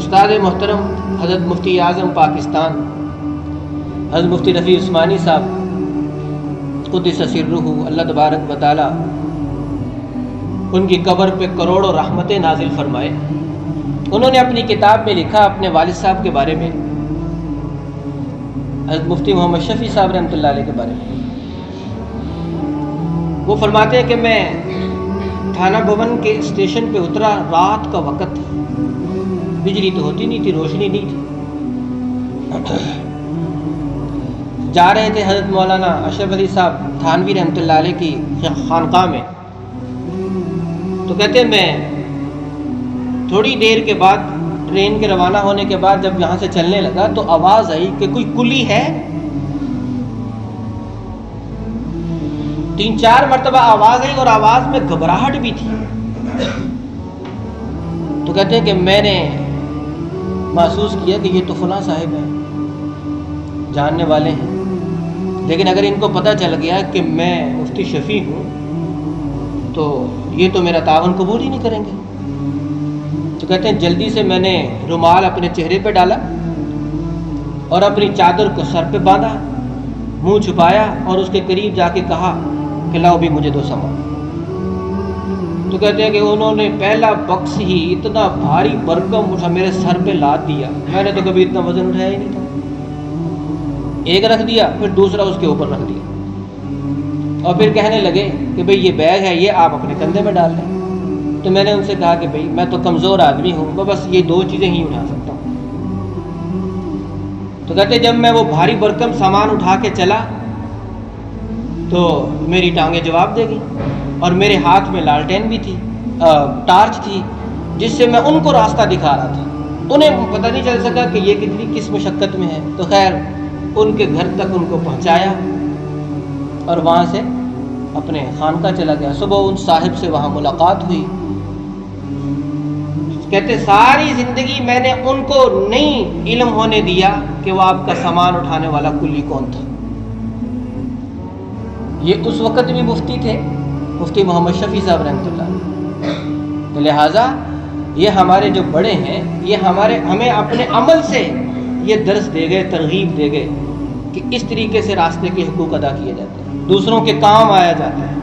استاد محترم حضرت مفتی اعظم پاکستان حضرت مفتی رفیع عثمانی صاحب قدس سرہ، اللہ تبارک و تعالی ان کی قبر پہ کروڑوں رحمتیں نازل فرمائے. انہوں نے اپنی کتاب میں لکھا اپنے والد صاحب کے بارے میں، حضرت مفتی محمد شفیع صاحب رحمۃ اللہ علیہ کے بارے میں. وہ فرماتے ہیں کہ میں تھانہ بھون کے اسٹیشن پہ اترا، رات کا وقت تھا، بجلی تو ہوتی نہیں تھی، روشنی نہیں تھی. جا رہے تھے حضرت مولانا اشرف علی صاحب تھانوی رحمۃ اللہ علیہ کی خانقاہ میں. تو کہتے ہیں میں تھوڑی دیر کے بعد ٹرین کے روانہ ہونے کے بعد جب یہاں سے چلنے لگا تو آواز آئی کہ کوئی کلی ہے. 3-4 مرتبہ آواز آئی اور آواز میں گھبراہٹ بھی تھی. تو کہتے ہیں کہ میں نے محسوس کیا کہ یہ تو فلاں صاحب ہیں، جاننے والے ہیں، لیکن اگر ان کو پتہ چل گیا کہ میں مفتی شفیع ہوں تو یہ تو میرا تعاون قبول ہی نہیں کریں گے. تو کہتے ہیں جلدی سے میں نے رومال اپنے چہرے پہ ڈالا اور اپنی چادر کو سر پہ باندھا، منہ چھپایا اور اس کے قریب جا کے کہا کہ لاؤ بھی مجھے 2 سامان. تو کہتے ہیں کہ انہوں نے پہلا بکس ہی اتنا بھاری بھرکم اٹھا میرے سر پہ لاد دیا. میں نے تو کبھی اتنا وزن اٹھایا ہی نہیں تھا. ایک رکھ دیا، پھر دوسرا اس کے اوپر رکھ دیا اور پھر کہنے لگے کہ بھئی یہ بیگ ہے، یہ آپ اپنے کندھے میں ڈال لیں. تو میں نے ان سے کہا کہ بھئی میں تو کمزور آدمی ہوں، میں بس یہ 2 چیزیں ہی اٹھا سکتا ہوں. تو کہتے جب میں وہ بھاری بھرکم سامان اٹھا کے چلا تو میری ٹانگیں جواب دے گی اور میرے ہاتھ میں لالٹین بھی تھی، ٹارچ تھی، جس سے میں ان کو راستہ دکھا رہا تھا. انہیں پتہ نہیں چل سکا کہ یہ کس مشقت میں ہے. تو خیر ان کے گھر تک ان کو پہنچایا اور وہاں سے اپنے خانقاہ چلا گیا. صبح ان صاحب سے وہاں ملاقات ہوئی. کہتے ساری زندگی میں نے ان کو نہیں علم ہونے دیا کہ وہ آپ کا سامان اٹھانے والا کلی کون تھا. یہ اس وقت بھی مفتی تھے، مفتی محمد شفیع صاحب رحمۃ اللہ علیہ. تو لہٰذا یہ ہمارے جو بڑے ہیں یہ ہمیں اپنے عمل سے یہ درس دے گئے، ترغیب دے گئے کہ اس طریقے سے راستے کے حقوق ادا کیے جاتے ہیں، دوسروں کے کام آیا جاتا ہے.